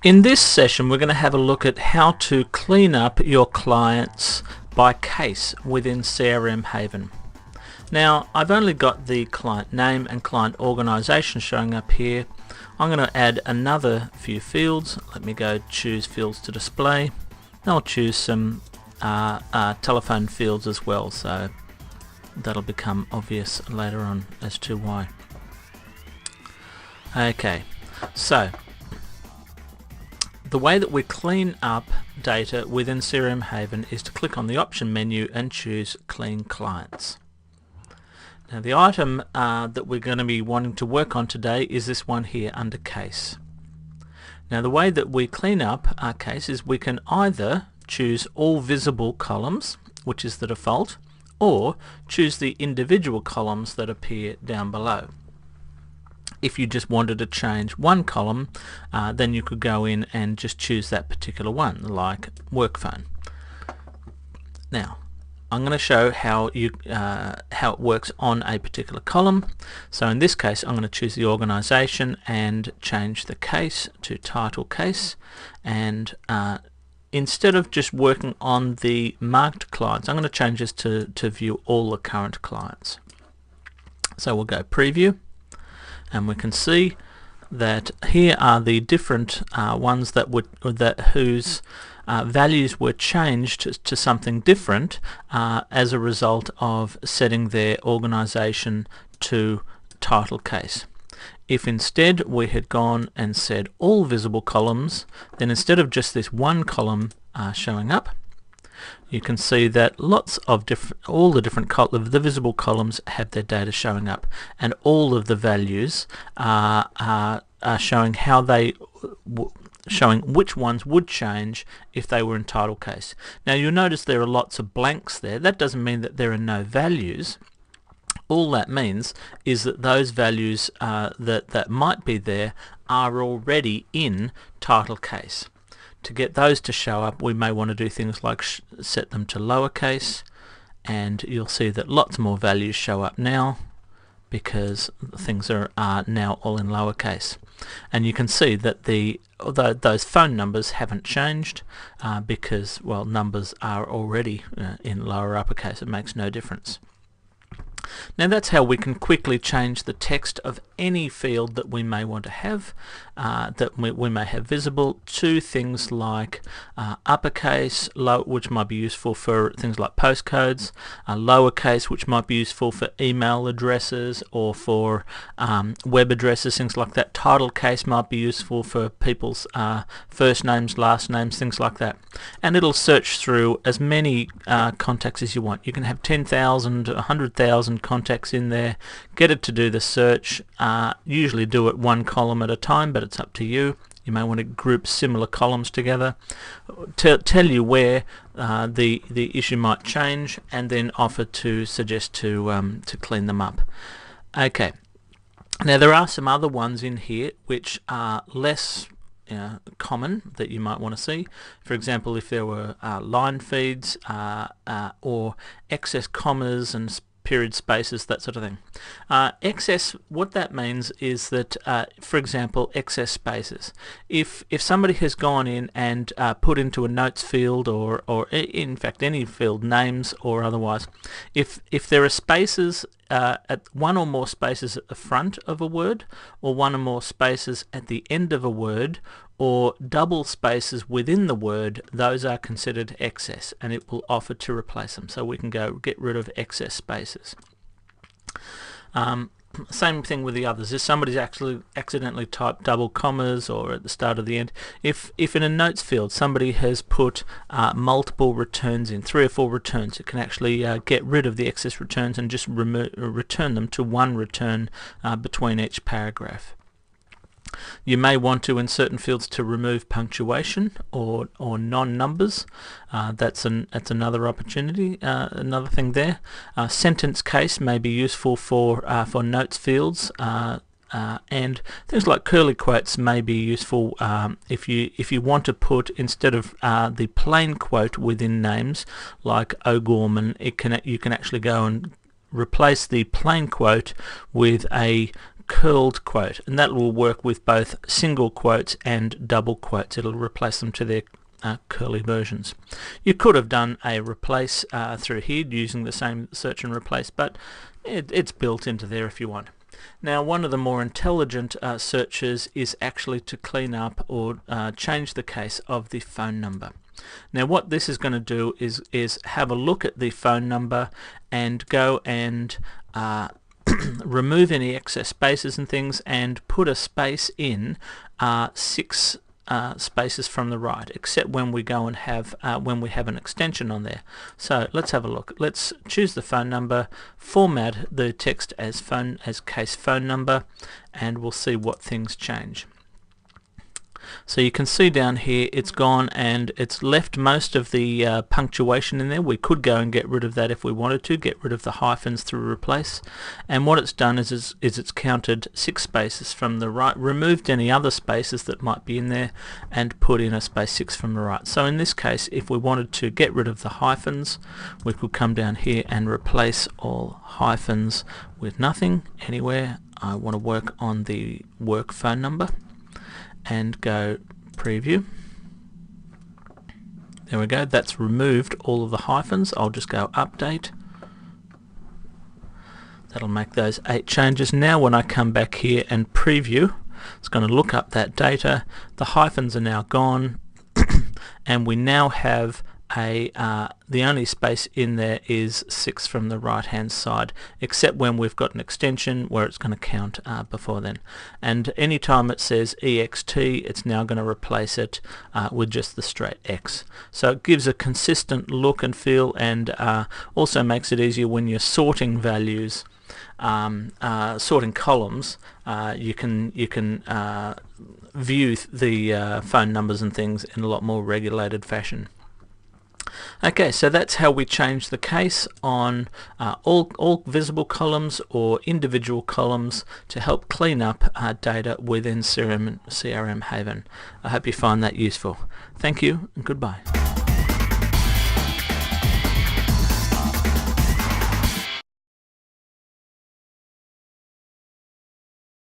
In this session we're going to have a look at how to clean up your clients by case within CRMHaven. Now I've only got the client name and client organization showing up here. I'm going to add another few fields. Let me go choose fields to display. I'll choose some telephone fields as well, so that'll become obvious later on as to why. Okay, so the way that we clean up data within CRMHaven is to click on the option menu and choose Clean Clients. Now the item that we're going to be wanting to work on today is this one here under Case. Now the way that we clean up our case is we can either choose all visible columns, which is the default, or choose the individual columns that appear down below. If you just wanted to change one column, then you could go in and just choose that particular one, like work phone. Now, I'm going to show how it works on a particular column. So in this case, I'm going to choose the organization and change the case to title case. And instead of just working on the marked clients, I'm going to change this to view all the current clients. So we'll go preview. And we can see that here are the different ones whose values were changed to something different as a result of setting their organization to title case. If instead we had gone and said all visible columns, then instead of just this one column showing up, you can see that all the visible columns have their data showing up, and all of the values are showing showing which ones would change if they were in title case. Now you'll notice there are lots of blanks there. That doesn't mean that there are no values. All that means is that those values that might be there are already in title case. To get those to show up, we may want to do things like set them to lowercase, and you'll see that lots more values show up now because things are now all in lowercase. And you can see that those phone numbers haven't changed because, well, numbers are already in lower uppercase. It makes no difference. Now that's how we can quickly change the text of any field that we may want to have, that we may have visible, to things like uppercase, which might be useful for things like postcodes, lowercase, which might be useful for email addresses or for web addresses, things like that. Title case might be useful for people's first names, last names, things like that. And it'll search through as many contacts as you want. You can have 10,000, 100,000 contacts in there, get it to do the search. Usually do it one column at a time, but it's up to you. You may want to group similar columns together, tell you where the issue might change, and then offer to suggest to clean them up. Okay, now there are some other ones in here which are less common that you might want to see. For example, if there were line feeds or excess commas and period spaces, that sort of thing. Excess, what that means is that, for example, excess spaces. If somebody has gone in and put into a notes field, or in fact any field, names or otherwise, if there are spaces at one or more spaces at the front of a word, or one or more spaces at the end of a word, or double spaces within the word, those are considered excess, and it will offer to replace them. So we can go get rid of excess spaces. Same thing with the others. If somebody's actually accidentally typed double commas or at the start or the end, if in a notes field somebody has put multiple returns in, 3 or 4 returns, it can actually get rid of the excess returns and just return them to one return between each paragraph. You may want to, in certain fields, to remove punctuation or non-numbers. That's another opportunity. Another thing there. Sentence case may be useful for notes fields, and things like curly quotes may be useful if you want to put, instead of the plain quote within names like O'Gorman, you can actually go and replace the plain quote with a curled quote, and that will work with both single quotes and double quotes. It'll replace them to their curly versions. You could have done a replace through here using the same search and replace, but it's built into there if you want. Now, one of the more intelligent searches is actually to clean up or change the case of the phone number. Now, what this is going to do is have a look at the phone number and go and remove any excess spaces and things and put a space in 6 spaces from the right, except when we go and have when we have an extension on there. So let's have a look. Let's choose the phone number, format the text as case phone number, and we'll see what things change. So you can see down here it's gone and it's left most of the punctuation in there. We could go and get rid of that if we wanted to, get rid of the hyphens through replace, and what it's done is it's counted 6 spaces from the right, removed any other spaces that might be in there, and put in a space 6 from the right. So in this case, if we wanted to get rid of the hyphens, we could come down here and replace all hyphens with nothing anywhere. I want to work on the work phone number and go preview. There we go, that's removed all of the hyphens. I'll just go update. That'll make those 8 changes. Now when I come back here and preview, it's going to look up that data. The hyphens are now gone and we now have the only space in there is 6 from the right hand side, except when we've got an extension where it's going to count before then. And anytime it says EXT, it's now going to replace it with just the straight X. So it gives a consistent look and feel, and also makes it easier when you're sorting values, sorting columns. You can view the phone numbers and things in a lot more regulated fashion. Okay, so that's how we change the case on all visible columns or individual columns to help clean up data within CRMHaven. I hope you find that useful. Thank you and goodbye.